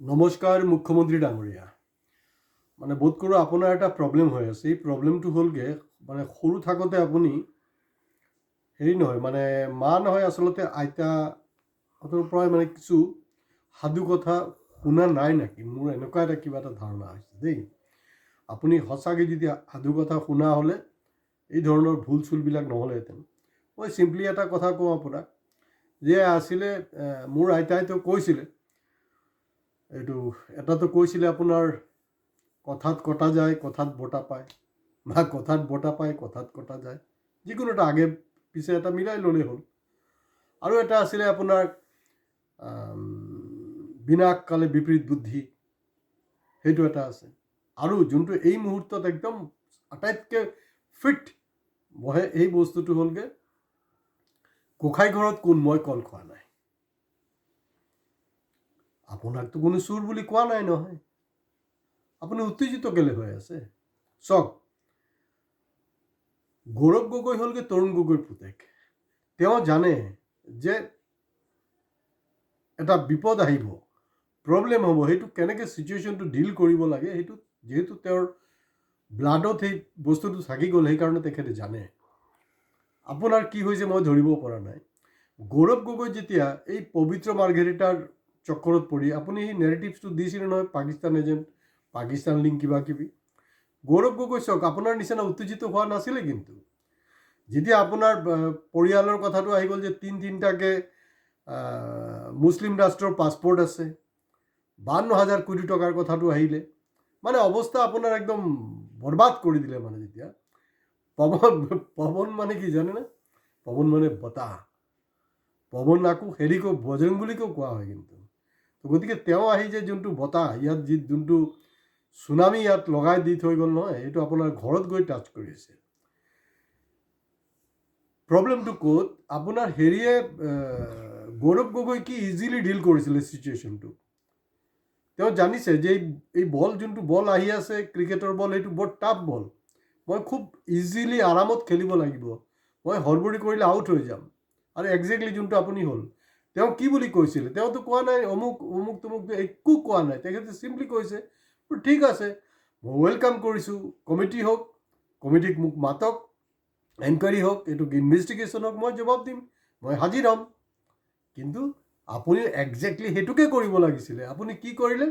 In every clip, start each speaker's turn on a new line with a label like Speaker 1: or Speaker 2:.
Speaker 1: নমস্কাৰ মুখ্যমন্ত্ৰী ডাঙৰীয়া। বোধ কৰোঁ আপোনাৰ এটা প্ৰব্লেম হৈ আছে। এই প্ৰব্লেমটো হ'লগৈ সৰু থাকোঁতে আপুনি মা নহয় আচলতে আইতাহঁতৰ পৰাই কিছু সাধু কথা শুনা নাই নেকি, মোৰ এনেকুৱা এটা কিবা এটা ধাৰণা হৈছে দেই। আপুনি সঁচাকৈ যদি সাধু কথা শুনা হ'লে এই ধৰণৰ ভুল চুলবিলাক নহ'লেহেঁতেন। মই চিম্পলি এটা কথা কওঁ আপোনাক, যে আছিলে মোৰ আইতাইতো কৈছিলে, এটাতো কৈছিলে আপোনাৰ কথাত কটা যায় কথাত বটা পায়, বা কথাত বটা পায় কথাত কটা যায়, যিকোনো এটা আগে পিছে এটা মিলাই ল'লেই হ'ল। আৰু এটা আছিলে আপোনাৰ বিনাশ কালে বিপৰীত বুদ্ধি, সেইটো এটা আছে। আৰু যোনটো এই মুহূৰ্তত একদম আটাইতকৈ ফিট বহে এই বস্তুটো হ'লগৈ, গোসাঁই ঘৰত কোন মই কল খোৱা নাই। আপোনাকতো কোনো চোৰ বুলি কোৱা নাই নহয়, আপুনি উত্তেজিত কেলে হৈ আছে? চাওক, গৌৰৱ গগৈ হ'লগৈ তৰুণ গগৈৰ পুতেক। তেওঁ জানে যে এটা বিপদ আহিব, প্ৰব্লেম হ'ব, সেইটো কেনেকৈ চিটুৱেশ্যনটো ডিল কৰিব লাগে, সেইটো যিহেতু তেওঁৰ ব্লাডত সেই বস্তুটো থাকি গ'ল, সেইকাৰণে তেখেতে জানে। আপোনাৰ কি হৈছে মই ধৰিব পৰা নাই। গৌৰৱ গগৈ যেতিয়া এই পবিত্ৰ মাৰ্ঘেৰিটাৰ চক্কৰত পৰি, আপুনি সেই নেৰেটিভছটো দিছিলে নহয়, পাকিস্তান এজেণ্ট, পাকিস্তান লিংক কিবা কিবি। গৌৰৱ গগৈ চাওক, আপোনাৰ নিচিনা উত্তেজিত হোৱা নাছিলে। কিন্তু যেতিয়া আপোনাৰ পৰিয়ালৰ কথাটো আহি গ'ল যে তিনিটাকৈ মুছলিম ৰাষ্ট্ৰৰ পাছপৰ্ট আছে, 52,000 কোটি টকাৰ কথাটো আহিলে, অৱস্থা আপোনাৰ একদম বৰবাদ কৰি দিলে। যেতিয়া পৱন কি জানেনে? পৱন বতাহ। পৱন আকৌ হেৰিকো বজৰংবলীকেও কোৱা হয় কিন্তু। গতিকে তেওঁ আহি যে যোনটো বতাহ ইয়াত যোনটো চুনামি ইয়াত লগাই দি থৈ গ'ল নহয়, সেইটো আপোনাৰ ঘৰত গৈ টাচ কৰিছে। প্ৰব্লেমটো ক'ত? আপোনাৰ হেৰিয়ে গৌৰৱ গগৈ কি ইজিলি ডিল কৰিছিলে চিটুৱেশ্যনটো। তেওঁ জানিছে যে এই বল যোনটো বল আহি আছে, ক্ৰিকেটৰ বল, সেইটো বৰ টাফ বল, মই খুব ইজিলি আৰামত খেলিব লাগিব, মই হৰবৰি কৰিলে আউট হৈ যাম। আৰু একজেক্টলি যোনটো আপুনি হ'ল, তেওঁ কি বুলি কৈছিলে? তেওঁতো কোৱা নাই অমুক অমুক তমুক, একো কোৱা নাই। তেখেতে চিম্পলি কৈছে ঠিক আছে, মই ৱেলকাম কৰিছোঁ, কমিটি হওক, কমিটিক মোক মাতক, এনকুৱাৰী হওক, এইটো ইনভেষ্টিগেশ্যন হওক, মই জবাব দিম, মই হাজিৰ হ'ম। কিন্তু আপুনি একজেক্টলি সেইটোকে কৰিব লাগিছিলে। আপুনি কি কৰিলে?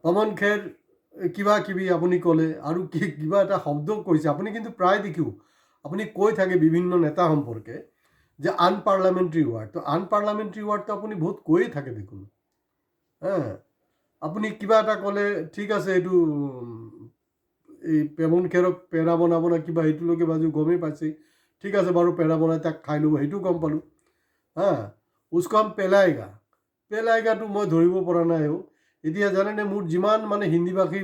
Speaker 1: পৱন খেৰ কিবা কিবি আপুনি ক'লে, আৰু কিবা এটা শব্দ কৈছে আপুনি, কিন্তু প্ৰায় দেখো আপুনি কৈ থাকে বিভিন্ন নেতা সম্পৰ্কে যে আনপাৰ্লামেণ্টাৰী ৱাৰ্ড। তো আনপাৰ্লামেণ্টাৰী ৱাৰ্ডটো আপুনি বহুত কৈয়ে থাকে দেখোন। আপুনি কিবা এটা ক'লে, ঠিক আছে, এইটো এই পেমন খেৰক পেৰা বনাব না কিবা, সেইটোলৈকে বাজু গমেই পাইছে, ঠিক আছে বাৰু, পেৰা বনাই তাক খাই ল'ব, সেইটোও গম পালোঁ। উস্কো হাম পেলাইগাটো মই ধৰিব পৰা নাই। এতিয়া জানেনে, মোৰ যিমান হিন্দী ভাষী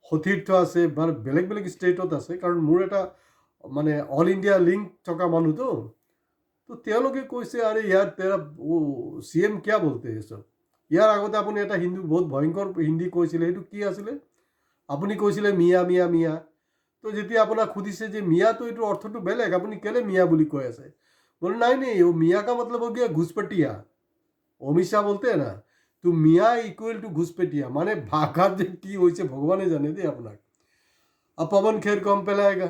Speaker 1: সতীৰ্থ আছে বা বেলেগ বেলেগ ষ্টেটত আছে, কাৰণ মোৰ এটা অল ইণ্ডিয়া লিংক থকা মানুহতো, তো তেওঁলোকে কৈছে আৰে ইয়াৰ তেৰা CM কিয়া বলতে চব। ইয়াৰ আগতে আপুনি এটা হিন্দী বহুত ভয়ংকৰ হিন্দী কৈছিলে, সেইটো কি আছিলে? আপুনি কৈছিলে মিয়া মিয়া মিয়া। তো যেতিয়া আপোনাক সুধিছে যে মিয়াটো এইটো অৰ্থটো বেলেগ, আপুনি কেলে মিয়া বুলি কৈ আছে? बोले नहीं वो मियाँ का मतलब हो गया घुसपटिया। অমিত শাহ বলতে না, তো মিয়া ইকুৱেল টু ঘুসপেটিয়া, ভাষাত যে কি হৈছে ভগৱানে জানে দেই আপোনাক। পৱন খেৰ কম পেলাইগা,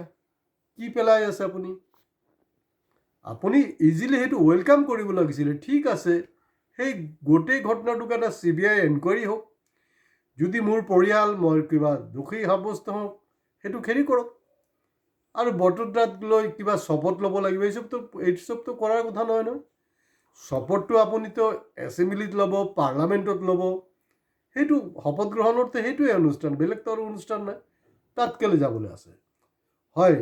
Speaker 1: কি পেলাই আছে আপুনি? আপুনি ইজিলি সেইটো ৱেলকাম কৰিব লাগিছিলে। ঠিক আছে, সেই গোটেই ঘটনাটোক এটা CBI এনকুৱাৰী হওক, যদি মোৰ পৰিয়াল মই কিবা দোষী সাব্যস্ত হওক, সেইটো হেৰি কৰক। আৰু বটদ্ৰাত লৈ কিবা শপত ল'ব লাগিব, এই চবতো কৰাৰ কথা নহয় নহয়। শপতটো আপুনিতো এছেম্বলিত ল'ব, পাৰ্লামেণ্টত ল'ব, সেইটো শপত গ্ৰহণতে সেইটোৱে অনুষ্ঠান, বেলেগতো আৰু অনুষ্ঠান নাই। তাত কেলে যাবলৈ আছে? হয়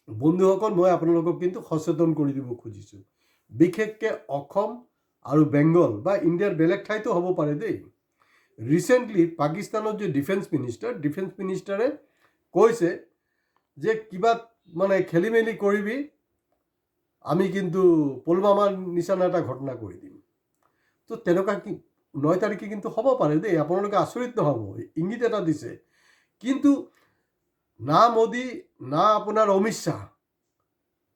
Speaker 1: বন্ধুসকল, মই আপোনালোকক কিন্তু সচেতন কৰি দিব খুজিছোঁ, বিশেষকৈ অসম আৰু বেংগল বা ইণ্ডিয়াৰ বেলেগ ঠাইতো হ'ব পাৰে দেই। ৰিচেণ্টলি পাকিস্তানৰ যে ডিফেন্স মিনিষ্টাৰে কৈছে যে কিবা খেলি মেলি কৰিবি, আমি কিন্তু পুলৱামাৰ নিচিনা এটা ঘটনা কৰি দিম। তো তেনেকুৱা 9 তাৰিখে কিন্তু হ'ব পাৰে দেই, আপোনালোকে আচৰিত নহ'ব, ইংগিত এটা দিছে। কিন্তু না মোদী না আপোনাৰ অমিত শ্বাহ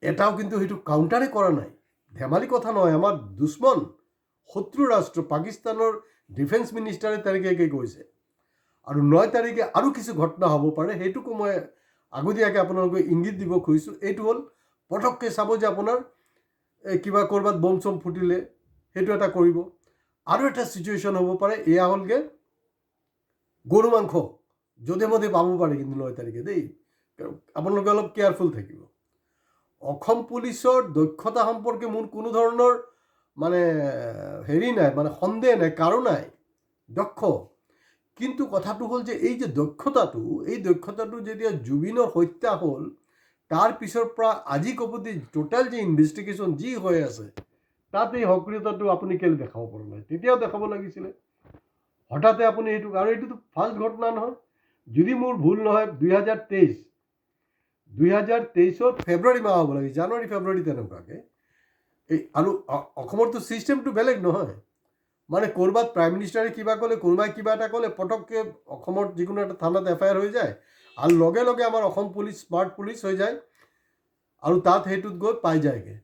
Speaker 1: এটাও কিন্তু সেইটো কাউণ্টাৰে কৰা নাই। ধেমালি কথা নহয়, আমাৰ দুশ্মন শত্ৰু ৰাষ্ট্ৰ পাকিস্তানৰ ডিফেন্স মিনিষ্টাৰে তেনেকৈ কৈছে আৰু 9 তাৰিখে আৰু কিছু ঘটনা হ'ব পাৰে সেইটোকো মই আগতীয়াকৈ আপোনালোকক ইংগিত দিব খুজিছোঁ এইটো হ'ল পটককৈ চাব যে আপোনাৰ কিবা ক'ৰবাত বম চম ফুটিলে সেইটো এটা কৰিব আৰু এটা চিটুৱেশ্যন হ'ব পাৰে এয়া হ'লগৈ গৰু মাংস যধে মধে পাব পাৰে কিন্তু 9 তাৰিখে দেই আপোনালোকে অলপ কেয়াৰফুল থাকিব অসম পুলিচৰ দক্ষতা সম্পৰ্কে মোৰ কোনো ধৰণৰ মানে হেৰি নাই মানে সন্দেহ নাই কাৰো নাই দক্ষ কিন্তু কথাটো হ'ল যে এই যে দক্ষতাটো এই দক্ষতাটো যেতিয়া জুবিনৰ হত্যা হ'ল তাৰ পিছৰ পৰা আজি কবদি টোটাল যে ইনভেষ্টিগেশ্যন যি হৈ আছে তাত এই সক্ৰিয়তাটো আপুনি কেলে দেখাব পৰা নাই তেতিয়াও দেখাব লাগিছিলে হঠাতে আপুনি এইটো আৰু এইটোতো ফাৰ্ষ্ট ঘটনা নহয় যদি মোৰ ভুল নহয় 2023 ফেব্ৰুৱাৰী মাহ হ'ব লাগে জানুৱাৰী ফেব্ৰুৱাৰী তেনেকুৱাকৈ এই আৰু অসমৰতো ছিষ্টেমটো বেলেগ নহয় মানে ক'ৰবাত প্ৰাইম মিনিষ্টাৰে কিবা ক'লে কোনোবাই কিবা এটা ক'লে পটককৈ অসমত যিকোনো এটা থানাত FIR হৈ যায় আৰু লগে লগে আমাৰ অসম পুলিচ স্মাৰ্ট পুলিচ হৈ যায় আৰু তাত সেইটোত গৈ পাই যায়গৈ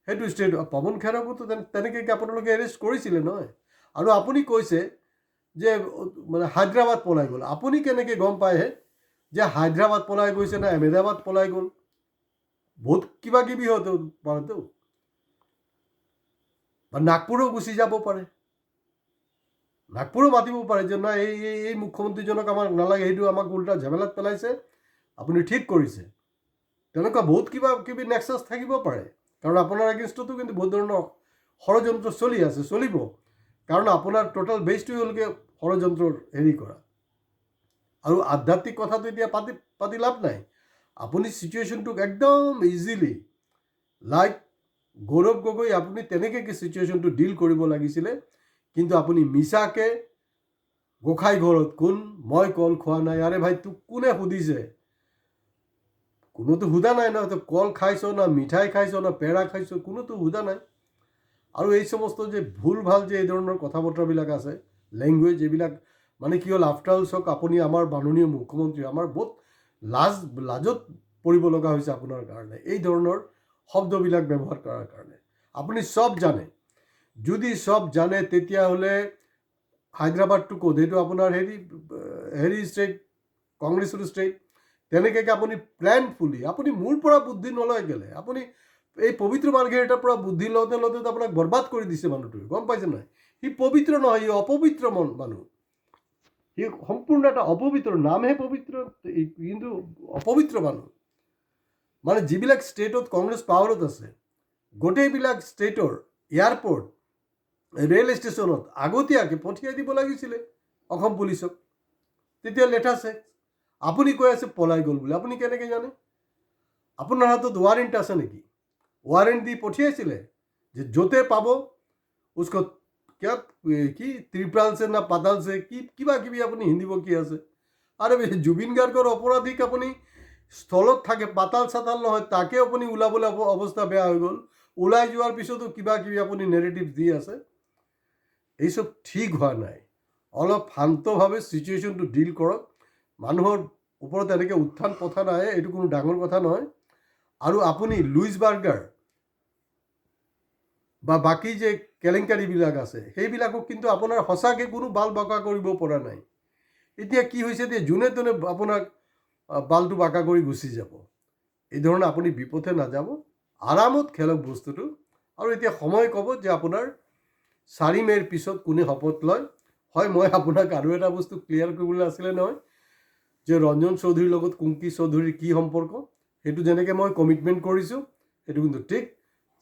Speaker 1: সেইটো ষ্টেট পৱন খেৰকোতো তেনেকৈ আপোনালোকে এৰেষ্ট কৰিছিলে নহয় আৰু আপুনি কৈছে যে মানে হায়দৰাবাদ পলাই গ'ল আপুনি কেনেকৈ গম পায়হে যে হায়দৰাবাদ পলাই গৈছে না আহমেদাবাদ পলাই গ'ল বহুত কিবা কিবি হয়তো পাৰেতো বা নাগপুৰো গুচি যাব পাৰে নাগপুৰো মাতিব পাৰে যে নাই এই মুখ্যমন্ত্ৰীজনক আমাক নালাগে সেইটো আমাক উল্টা ঝামেলাত পেলাইছে আপুনি ঠিক কৰিছে তেনেকুৱা বহুত কিবা কিবি নেক্সাছ থাকিব পাৰে কাৰণ আপোনাৰ এগেইনষ্টতো কিন্তু বহুত ধৰণৰ ষড়যন্ত্ৰ চলি আছে চলিব কাৰণ আপোনাৰ টোটাল বেছটোৱে হ'লগৈ ষড়যন্ত্ৰৰ হেৰি কৰা আৰু আধ্যাত্মিক কথাটো এতিয়া পাতি লাভ নাই আপুনি চিটুৱেশ্যনটোক একদম ইজিলি লাইক গৌৰৱ গগৈ আপুনি তেনেকৈ চিটুৱেশ্যনটো ডিল কৰিব লাগিছিলে কিন্তু আপুনি মিছাকৈ গোসাঁই ঘৰত কোন মই কল খোৱা নাই আৰে ভাই তোক কোনে সুধিছে কোনোতো সোধা নাই ন কল খাইছ না মিঠাই খাইছ না পেৰা খাইছ কোনোতো সোধা নাই আৰু এই সমস্ত যে ভুল ভাল যে এই ধৰণৰ কথা বতৰাবিলাক আছে লেংগুৱেজ এইবিলাক মানে কি হ'ল আফটাৰ অল চাওক আপুনি আমাৰ মাননীয় মুখ্যমন্ত্ৰী আমাৰ বহুত লাজত পৰিব লগা হৈছে আপোনাৰ কাৰণে এই ধৰণৰ শব্দবিলাক ব্যৱহাৰ কৰাৰ কাৰণে আপুনি চব জানে যদি চব জানে তেতিয়াহ'লে হায়দৰাবাদটো ক'ত এইটো আপোনাৰ হেৰি ষ্টেট কংগ্ৰেছৰ ষ্টেট তেনেকৈ আপুনি প্লেনফুলি আপুনি মোৰ পৰা বুদ্ধি নলয় গ'লে আপুনি এই পবিত্ৰ মাৰ্ঘেৰিটাৰ পৰা বুদ্ধি লওঁতে লওঁতে আপোনাক বৰবাদ কৰি দিছে মানুহটোৱে গম পাইছে নাই সি পবিত্ৰ নহয় সি অপবিত্ৰ মানুহ সি সম্পূৰ্ণ এটা অপবিত্ৰ নামহে পবিত্ৰ কিন্তু অপবিত্ৰ মানুহ মানে যিবিলাক ষ্টেটত কংগ্ৰেছ পাৱাৰত আছে গোটেইবিলাক ষ্টেটৰ এয়াৰপৰ্ট ৰেল ষ্টেচনত আগতীয়াকৈ পঠিয়াই দিব লাগিছিলে অসম পুলিচক তেতিয়া লেটাছে আপুনি কৈ আছে পলাই গ'ল বুলি আপুনি কেনেকৈ জানে আপোনাৰ হাতত ৱাৰেণ্ট আছে নেকি ৱাৰেণ্ট দি পঠিয়াইছিলে যে য'তে পাব উস্কো কি ত্ৰিপাল সে না পাতাল সে কি কিবা কিবি আপুনি হিন্দী বকি আছে আৰে জুবিন গাৰ্গৰ অপৰাধীক আপুনি স্থলত থাকে পাতাল চাতাল নহয় তাকে আপুনি ওলাবলৈ অৱস্থা বেয়া হৈ গ'ল ওলাই যোৱাৰ পিছতো কিবা কিবি আপুনি নেৰেটিভ দি আছে এইসব ঠিক হোৱা নাই অলপ শান্তভাৱে চিটুৱেশ্যনটো ডিল কৰক মানুহৰ ওপৰত এনেকৈ উত্থান পথান আহে এইটো কোনো ডাঙৰ কথা নহয় আৰু আপুনি লুইচ বাৰ্গাৰ বা বাকী যে কেলেংকাৰীবিলাক আছে সেইবিলাকক কিন্তু আপোনাৰ সঁচাকৈ কোনো বাল বাকা কৰিব পৰা নাই এতিয়া কি হৈছে যে যোনে তোনে আপোনাক বালটো বাকা কৰি গুচি যাব এই ধৰণে আপুনি বিপথে নাযাব আৰামত খেলক বস্তুটো আৰু এতিয়া সময় ক'ব যে আপোনাৰ 4 মে'ৰ পিছত কোনে শপত লয় হয় মই আপোনাক আৰু এটা বস্তু ক্লিয়াৰ কৰিবলৈ আছিলে নহয় যে ৰঞ্জন চৌধুৰীৰ লগত কুংকি চৌধুৰীৰ কি সম্পৰ্ক সেইটো যেনেকৈ মই কমিটমেণ্ট কৰিছোঁ সেইটো কিন্তু ঠিক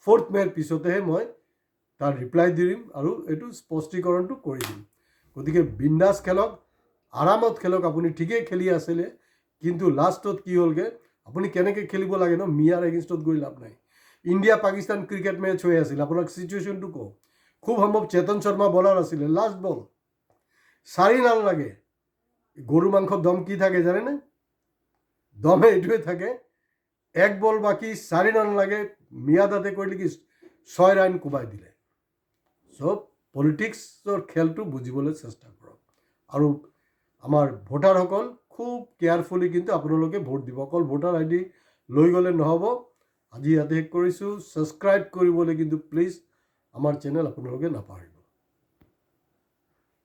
Speaker 1: 4 মে'ৰ পিছতেহে মই তাৰ ৰিপ্লাই দিম আৰু এইটো স্পষ্টীকৰণটো কৰি দিম গতিকে বিন্দাছ খেলক আৰামত খেলক আপুনি ঠিকেই খেলি আছিলে কিন্তু লাষ্টত কি হ'লগৈ আপুনি কেনেকৈ খেলিব লাগে ন মিয়াৰ এগেইনষ্টত গৈ লাভ নাই ইণ্ডিয়া পাকিস্তান ক্ৰিকেট মেচ হৈ আছিল আপোনাক চিটুৱেশ্যনটো কওঁ খুব সম্ভৱ চেতন শৰ্মা বলাৰ আছিলে লাষ্ট বল 4 ৰান লাগে গৰু মাংস দম কি থাকে জানেনে দমে এইটোৱে থাকে 1 বল বাকী 4 ৰান লাগে মিয়া দাতে কৰিলে কি 6 ৰান কোবাই দিলে সব পলিটিক্সৰ খেলটো বুজিবলৈ চেষ্টা কৰক আৰু আমাৰ ভোটাৰসকল খুব কেয়াৰফুলি কিন্তু আপোনালোকে ভোট দিব অকল ভোটাৰ ID লৈ গ'লে নহ'ব আজি ইয়াতে শেষ কৰিছোঁ ছাবস্ক্ৰাইব কৰিবলৈ কিন্তু প্লিজ আমাৰ চেনেল আপোনালোকে নাপাহৰিব